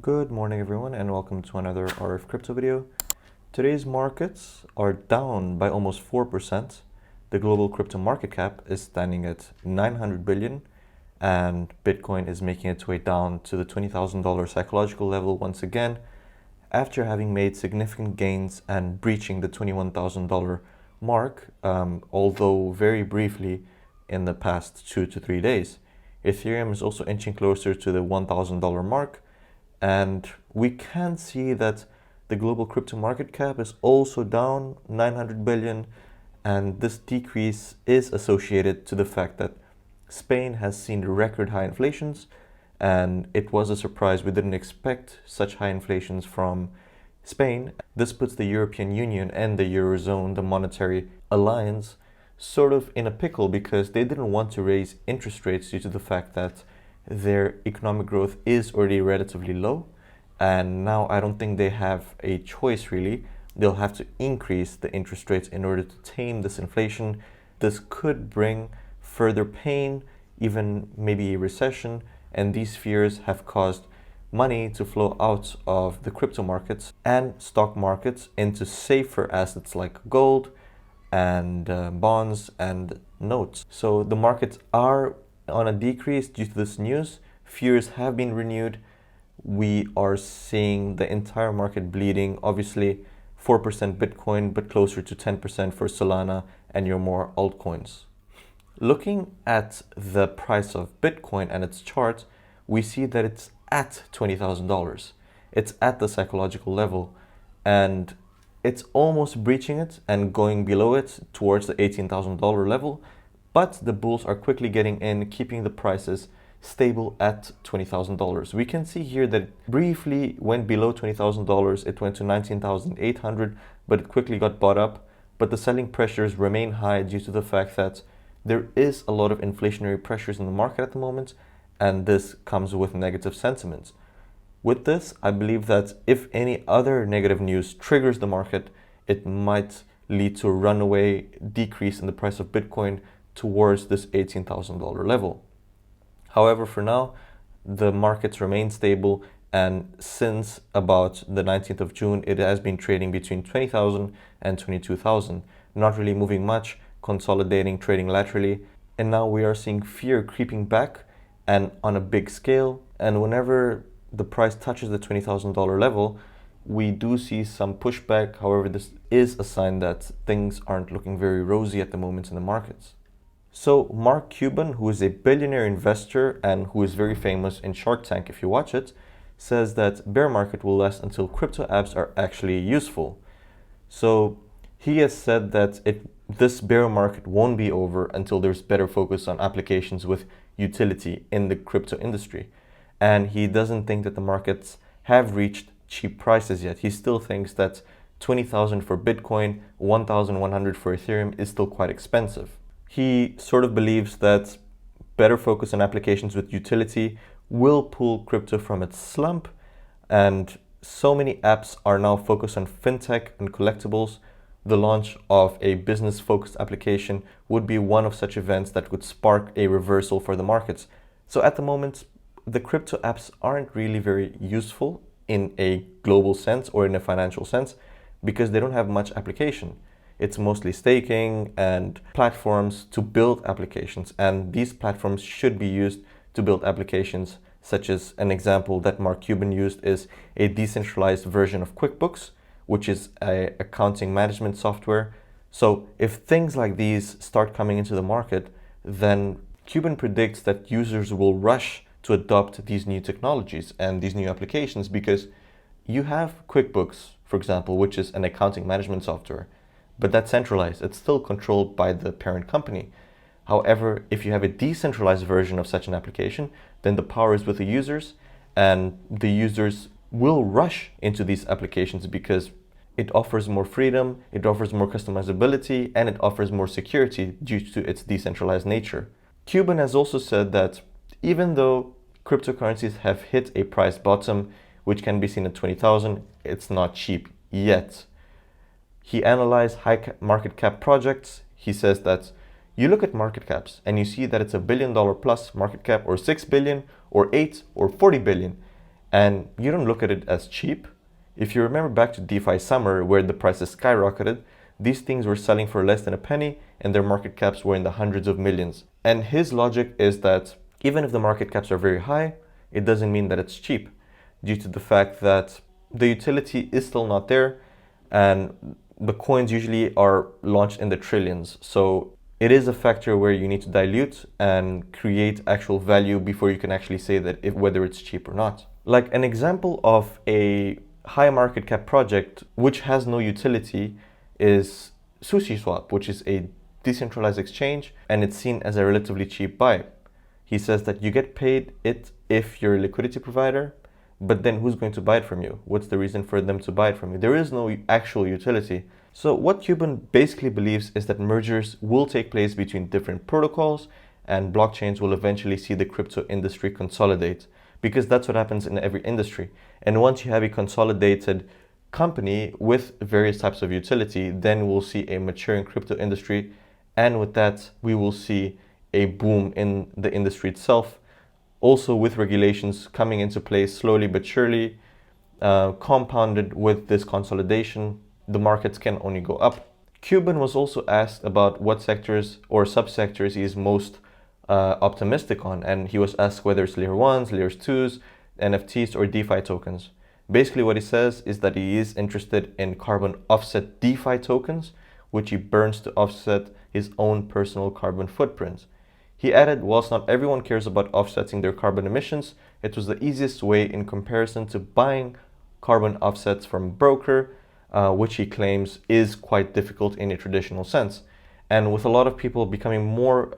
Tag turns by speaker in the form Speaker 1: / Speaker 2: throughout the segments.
Speaker 1: Good morning everyone and welcome to another RF crypto video. Today's markets are down by almost 4%. The global crypto market cap is standing at 900 billion and Bitcoin is making its way down to the $20,000 psychological level once again after having made significant gains and breaching the $21,000 mark, although very briefly in the past 2 to 3 days. Ethereum is also inching closer to the $1,000 mark. And we can see that the global crypto market cap is also down 900 billion. And this decrease is associated to the fact that Spain has seen record high inflations. And it was a surprise. We didn't expect such high inflations from Spain. This puts the European Union and the Eurozone, the monetary alliance, sort of in a pickle because they didn't want to raise interest rates due to the fact that their economic growth is already relatively low, and now I don't think they have a choice really. They'll have to increase the interest rates in order to tame this inflation. This could bring further pain, even maybe a recession, and these fears have caused money to flow out of the crypto markets and stock markets into safer assets like gold and bonds and notes. So the markets are on a decrease due to this news. Fears have been renewed. We are seeing the entire market bleeding. Obviously 4% Bitcoin, but closer to 10% for Solana and your more altcoins. Looking at the price of Bitcoin and its chart, we see that it's at $20,000. It's at the psychological level and it's almost breaching it and going below it towards the $18,000 level. But the bulls are quickly getting in, keeping the prices stable at $20,000. We can see here that it briefly went below $20,000. It went to $19,800, but it quickly got bought up. But the selling pressures remain high due to the fact that there is a lot of inflationary pressures in the market at the moment, and this comes with negative sentiments. With this, I believe that if any other negative news triggers the market, it might lead to a runaway decrease in the price of Bitcoin towards this $18,000 level. However, for now, the markets remain stable, and since about the 19th of June, it has been trading between 20,000 and 22,000, not really moving much, consolidating, trading laterally, and now we are seeing fear creeping back and on a big scale, and whenever the price touches the $20,000 level, we do see some pushback. However, this is a sign that things aren't looking very rosy at the moment in the markets. So Mark Cuban, who is a billionaire investor and who is very famous in Shark Tank if you watch it, says that bear market will last until crypto apps are actually useful. So he has said that this bear market won't be over until there's better focus on applications with utility in the crypto industry. And he doesn't think that the markets have reached cheap prices yet. He still thinks that 20,000 for Bitcoin, 1,100 for Ethereum is still quite expensive. He sort of believes that better focus on applications with utility will pull crypto from its slump, and so many apps are now focused on fintech and collectibles. The launch of a business-focused application would be one of such events that would spark a reversal for the markets. So at the moment, the crypto apps aren't really very useful in a global sense or in a financial sense because they don't have much application. It's mostly staking and platforms to build applications, and these platforms should be used to build applications, such as an example that Mark Cuban used is a decentralized version of QuickBooks, which is an accounting management software. So if things like these start coming into the market, then Cuban predicts that users will rush to adopt these new technologies and these new applications because you have QuickBooks, for example, which is an accounting management software. But that's centralized. It's still controlled by the parent company. However, if you have a decentralized version of such an application, then the power is with the users, and the users will rush into these applications because it offers more freedom, it offers more customizability, and it offers more security due to its decentralized nature. Cuban has also said that even though cryptocurrencies have hit a price bottom, which can be seen at 20,000, it's not cheap yet. He analyzed high market cap projects. He says that you look at market caps and you see that it's $1 billion plus market cap, or 6 billion, or 8 or 40 billion. and you don't look at it as cheap. If you remember back to DeFi summer where the prices skyrocketed, these things were selling for less than a penny and their market caps were in the hundreds of millions. And his logic is that even if the market caps are very high, it doesn't mean that it's cheap, due to the fact that the utility is still not there and the coins usually are launched in the trillions. So it is a factor where you need to dilute and create actual value before you can actually say that whether it's cheap or not. Like an example of a high market cap project which has no utility is SushiSwap, which is a decentralized exchange, and it's seen as a relatively cheap buy. He says that you get paid it if you're a liquidity provider, but then who's going to buy it from you? What's the reason for them to buy it from you? There is no actual utility. So what Cuban basically believes is that mergers will take place between different protocols and blockchains will eventually see the crypto industry consolidate, because that's what happens in every industry. And once you have a consolidated company with various types of utility, then we'll see a maturing crypto industry. And with that, we will see a boom in the industry itself. Also with regulations coming into place slowly but surely, compounded with this consolidation, the markets can only go up. Cuban was also asked about what sectors or subsectors he is most optimistic on, and he was asked whether it's layer 1s, layers 2s, NFTs or DeFi tokens. Basically what he says is that he is interested in carbon offset DeFi tokens, which he burns to offset his own personal carbon footprint. He added, whilst not everyone cares about offsetting their carbon emissions, it was the easiest way in comparison to buying carbon offsets from a broker, which he claims is quite difficult in a traditional sense. And with a lot of people becoming more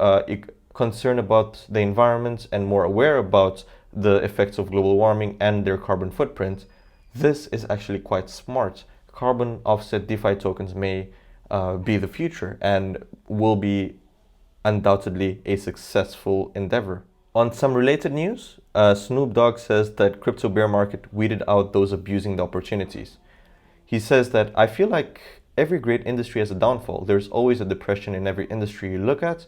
Speaker 1: concerned about the environment and more aware about the effects of global warming and their carbon footprint, this is actually quite smart. Carbon offset DeFi tokens may be the future and will be undoubtedly a successful endeavor. On some related news, Snoop Dogg says that crypto bear market weeded out those abusing the opportunities. He says that I feel like every great industry has a downfall. There's always a depression in every industry you look at: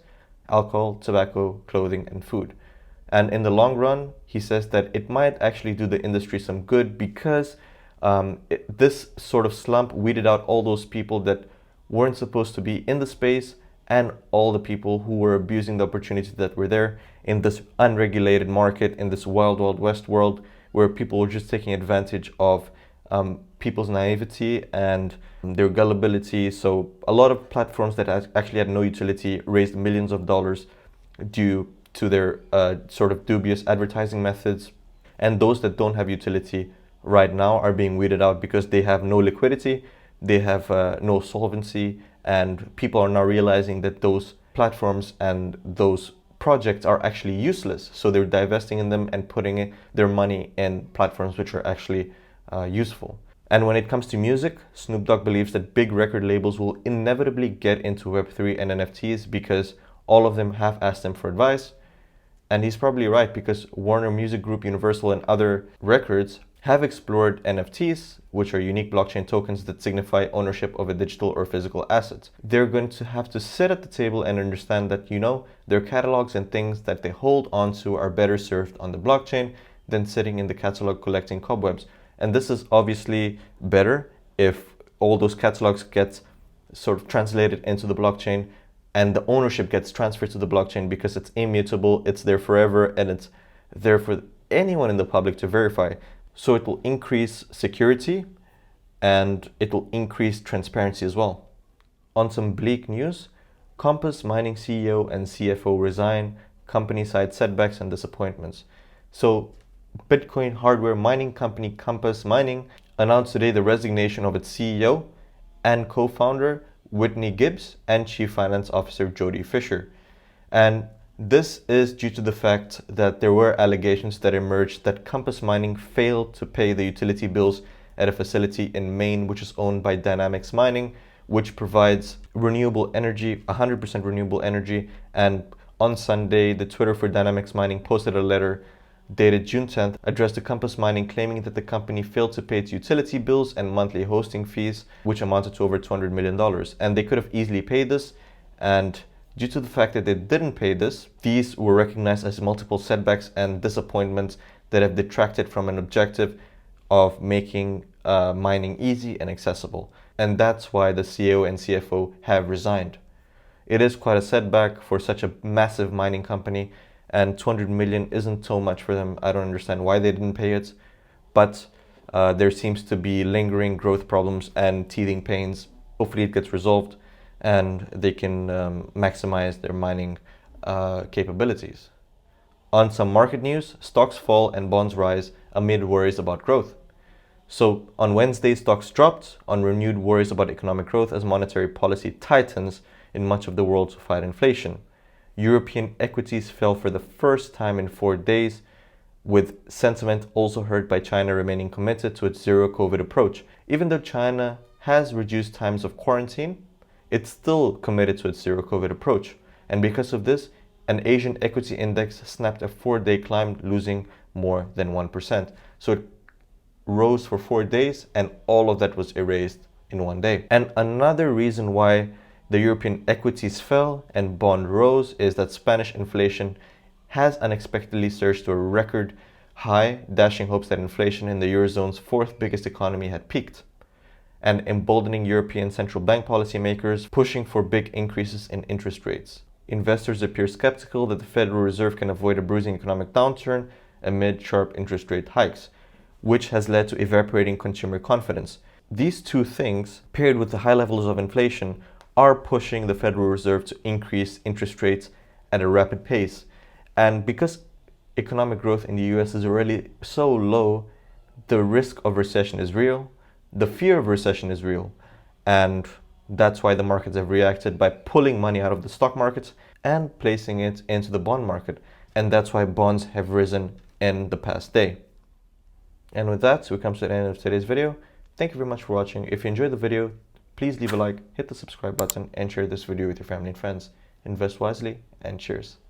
Speaker 1: alcohol, tobacco, clothing, and food. And in the long run, he says that it might actually do the industry some good because this sort of slump weeded out all those people that weren't supposed to be in the space and all the people who were abusing the opportunities that were there in this unregulated market, in this wild, wild west world where people were just taking advantage of people's naivety and their gullibility. So a lot of platforms that actually had no utility raised millions of dollars due to their sort of dubious advertising methods. And those that don't have utility right now are being weeded out because they have no liquidity, they have no solvency, and people are now realizing that those platforms and those projects are actually useless. So they're divesting in them and putting their money in platforms which are actually useful. And when it comes to music, Snoop Dogg believes that big record labels will inevitably get into Web3 and NFTs because all of them have asked him for advice. And he's probably right, because Warner Music Group, Universal, and other records have explored NFTs, which are unique blockchain tokens that signify ownership of a digital or physical asset. They're going to have to sit at the table and understand that, their catalogs and things that they hold onto are better served on the blockchain than sitting in the catalog collecting cobwebs. And this is obviously better if all those catalogs get sort of translated into the blockchain and the ownership gets transferred to the blockchain, because it's immutable, it's there forever, and it's there for anyone in the public to verify. So it will increase security and it will increase transparency as well. On some bleak news, Compass Mining CEO and CFO resign, company side setbacks and disappointments. So Bitcoin hardware mining company Compass Mining announced today the resignation of its CEO and co-founder Whitney Gibbs and Chief Finance Officer Jody Fisher. And this is due to the fact that there were allegations that emerged that Compass Mining failed to pay the utility bills at a facility in Maine, which is owned by Dynamics Mining, which provides renewable energy, 100% renewable energy. And on Sunday, the Twitter for Dynamics Mining posted a letter dated June 10th, addressed to Compass Mining, claiming that the company failed to pay its utility bills and monthly hosting fees, which amounted to over $200 million. And they could have easily paid this, and due to the fact that they didn't pay this, these were recognized as multiple setbacks and disappointments that have detracted from an objective of making mining easy and accessible. And that's why the CEO and CFO have resigned. It is quite a setback for such a massive mining company, and 200 million isn't so much for them. I don't understand why they didn't pay it, but there seems to be lingering growth problems and teething pains. Hopefully it gets resolved and they can maximize their mining capabilities. On some market news, stocks fall and bonds rise amid worries about growth. So on Wednesday, stocks dropped on renewed worries about economic growth as monetary policy tightens in much of the world to fight inflation. European equities fell for the first time in 4 days, with sentiment also hurt by China remaining committed to its zero-COVID approach. Even though China has reduced times of quarantine, it's still committed to its zero-COVID approach. And because of this, an Asian equity index snapped a 4-day climb, losing more than 1%. So it rose for 4 days, and all of that was erased in 1 day. And another reason why the European equities fell and bond rose is that Spanish inflation has unexpectedly surged to a record high, dashing hopes that inflation in the Eurozone's fourth biggest economy had peaked, and emboldening European central bank policymakers pushing for big increases in interest rates. Investors appear skeptical that the Federal Reserve can avoid a bruising economic downturn amid sharp interest rate hikes, which has led to evaporating consumer confidence. These two things, paired with the high levels of inflation, are pushing the Federal Reserve to increase interest rates at a rapid pace. And because economic growth in the US is already so low, the risk of recession is real, the fear of recession is real, and that's why the markets have reacted by pulling money out of the stock markets and placing it into the bond market. And that's why bonds have risen in the past day. And with that, we come to the end of today's video. Thank you very much for watching. If you enjoyed the video, please leave a like, hit the subscribe button, and share this video with your family and friends. Invest wisely, and cheers.